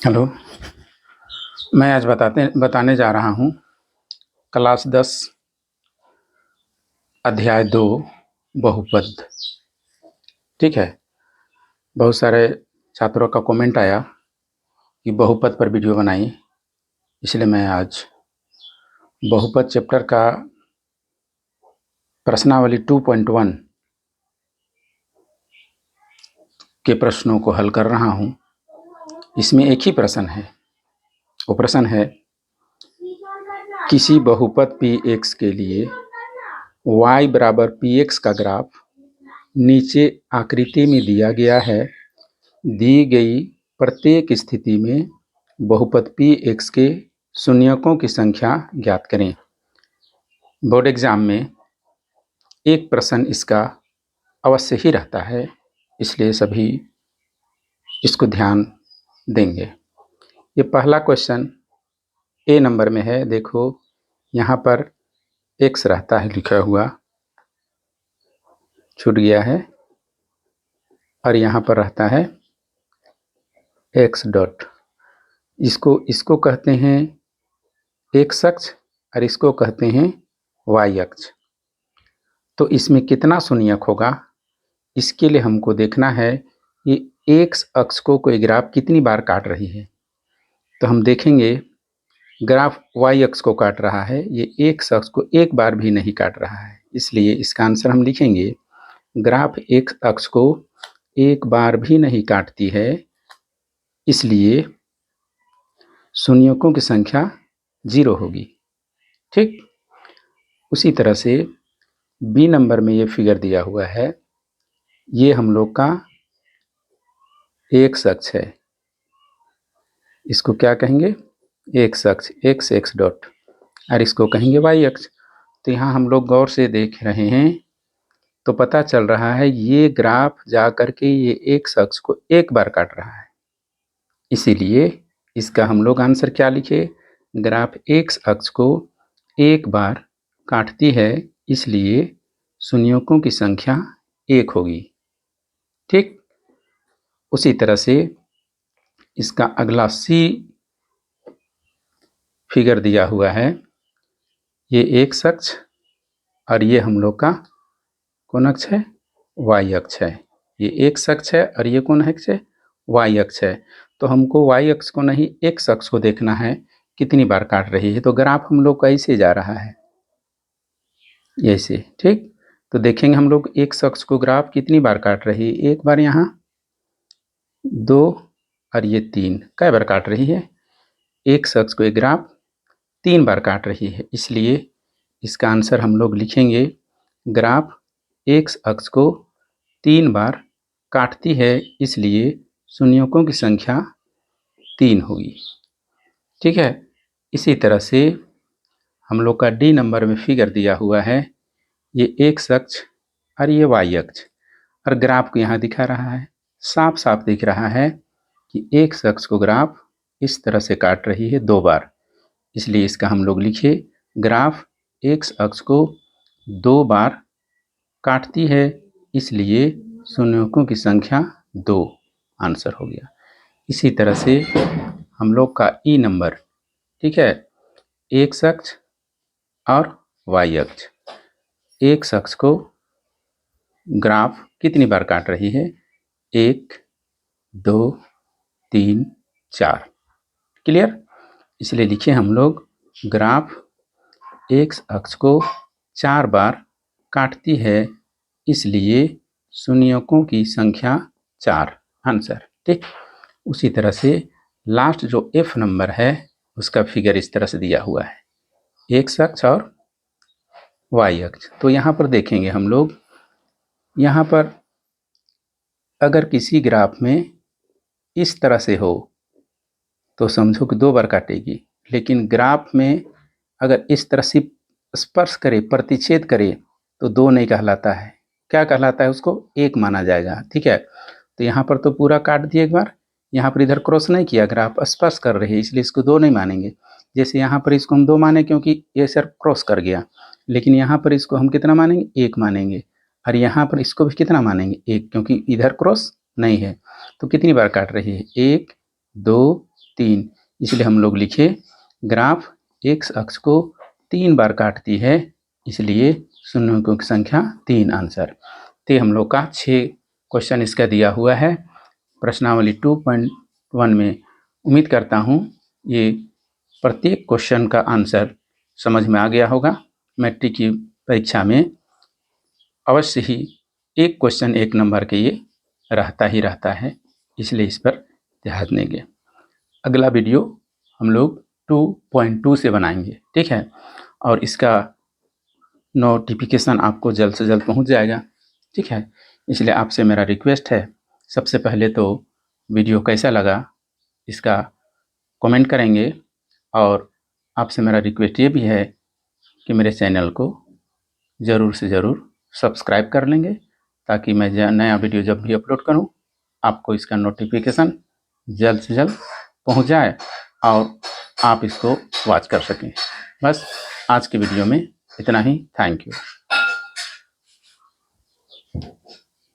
Hello. मैं आज बताने जा रहा हूँ क्लास 10 अध्याय 2 बहुपद। ठीक है। बहुत सारे छात्रों का कमेंट आया कि बहुपद पर वीडियो बनाई, इसलिए मैं आज बहुपद चैप्टर का प्रश्नावली 2.1 के प्रश्नों को हल कर रहा हूँ। इसमें एक ही प्रश्न है। वो प्रश्न है, किसी बहुपद Px के लिए y बराबर Px का ग्राफ नीचे आकृति में दिया गया है। दी गई प्रत्येक स्थिति में बहुपद Px के शून्यकों की संख्या ज्ञात करें। बोर्ड एग्जाम में एक प्रश्न इसका अवश्य ही रहता है, इसलिए सभी इसको ध्यान देंगे। ये पहला क्वेश्चन ए नंबर में है। देखो यहाँ पर x रहता है लिखा हुआ, छूट गया है, और यहाँ पर रहता है x डॉट। इसको कहते हैं x अक्ष और इसको कहते हैं y अक्ष। तो इसमें कितना शून्यक होगा, इसके लिए हमको देखना है ये x अक्ष को कोई ग्राफ कितनी बार काट रही है। तो हम देखेंगे ग्राफ y अक्ष को काट रहा है, ये x अक्ष को एक बार भी नहीं काट रहा है, इसलिए इसका आंसर हम लिखेंगे ग्राफ x अक्ष को एक बार भी नहीं काटती है, इसलिए शून्यकों की संख्या 0 होगी। ठीक। उसी तरह से बी नंबर में ये फिगर दिया हुआ है, ये हम लोग का x अक्ष है, इसको क्या कहेंगे x अक्ष, x डॉट, और इसको कहेंगे y अक्ष। तो यहाँ हम लोग गौर से देख रहे हैं तो पता चल रहा है ये ग्राफ जा करके ये x अक्ष को एक बार काट रहा है, इसीलिए इसका हम लोग आंसर क्या लिखे, ग्राफ x अक्ष को एक बार काटती है, इसलिए शून्यकों की संख्या 1 होगी। ठीक। उसी तरह से इसका अगला सी फिगर दिया हुआ है, ये x अक्ष और ये हम लोग का कौन अक्ष है, y अक्ष है। ये x अक्ष है और ये कौन अक्ष है, y अक्ष है। तो हमको y अक्ष को नहीं x अक्ष को देखना है कितनी बार काट रही है। तो ग्राफ हम लोग का ऐसे जा रहा है, ऐसे। ठीक। तो देखेंगे हम लोग x अक्ष को ग्राफ कितनी बार काट रही है, एक बार, यहाँ 2 और ये 3, कई बार काट रही है, x अक्ष को एक ग्राफ 3 बार काट रही है, इसलिए इसका आंसर हम लोग लिखेंगे ग्राफ x अक्ष को 3 बार काटती है, इसलिए शून्यकों की संख्या 3 होगी। ठीक है। इसी तरह से हम लोग का डी नंबर में फिगर दिया हुआ है, ये x अक्ष और ये y अक्ष, और ग्राफ को यहाँ दिखा रहा है, साफ साफ दिख रहा है कि x अक्ष को ग्राफ इस तरह से काट रही है 2 बार, इसलिए इसका हम लोग लिखे ग्राफ x अक्ष को 2 बार काटती है, इसलिए शून्यकों की संख्या 2 आंसर हो गया। इसी तरह से हम लोग का ई नंबर, ठीक है, x अक्ष और y अक्ष, x अक्ष को ग्राफ कितनी बार काट रही है, 1 2 3 4, क्लियर। इसलिए लिखे हम लोग ग्राफ x अक्ष को 4 बार काटती है, इसलिए शून्यकों की संख्या 4 आंसर। ठीक। उसी तरह से लास्ट जो F नंबर है उसका फिगर इस तरह से दिया हुआ है, x अक्ष और y अक्ष। तो यहाँ पर देखेंगे हम लोग, यहाँ पर अगर किसी ग्राफ में इस तरह से हो तो समझो कि 2 बार काटेगी, लेकिन ग्राफ में अगर इस तरह से स्पर्श करे, प्रतिच्छेद करे, तो 2 नहीं कहलाता है, क्या कहलाता है, उसको 1 माना जाएगा। ठीक है। तो यहाँ पर तो पूरा काट दिए एक बार, यहाँ पर इधर क्रॉस नहीं किया, ग्राफ स्पर्श कर रही है, इसलिए इसको 2 नहीं मानेंगे। जैसे यहाँ पर इसको हम 2 माने क्योंकि ये सर क्रॉस कर गया, लेकिन यहाँ पर इसको हम कितना मानेंगे, 1 मानेंगे, और यहाँ पर इसको भी कितना मानेंगे, 1, क्योंकि इधर क्रॉस नहीं है। तो कितनी बार काट रही है, 1 2 3, इसलिए हम लोग लिखे ग्राफ x अक्ष को 3 बार काटती है, इसलिए शून्यों की संख्या 3 आंसर। तो हम लोग का 6 क्वेश्चन इसका दिया हुआ है प्रश्नावली 2.1 में। उम्मीद करता हूँ ये प्रत्येक क्वेश्चन का आंसर समझ में आ गया होगा। मैट्रिक की परीक्षा में अवश्य ही एक क्वेश्चन 1 नंबर के ये रहता ही रहता है, इसलिए इस पर ध्यान देंगे। अगला वीडियो हम लोग 2.2 से बनाएंगे, ठीक है, और इसका नोटिफिकेशन आपको जल्द से जल्द पहुंच जाएगा, ठीक है। इसलिए आपसे मेरा रिक्वेस्ट है, सबसे पहले तो वीडियो कैसा लगा इसका कमेंट करेंगे, और आपसे मेरा रिक्वेस्ट ये भी है कि मेरे चैनल को ज़रूर से ज़रूर सब्सक्राइब कर लेंगे, ताकि मैं नया वीडियो जब भी अपलोड करूं आपको इसका नोटिफिकेशन जल्द से जल्द पहुंच जाए और आप इसको वॉच कर सकें। बस आज की वीडियो में इतना ही। Thank you.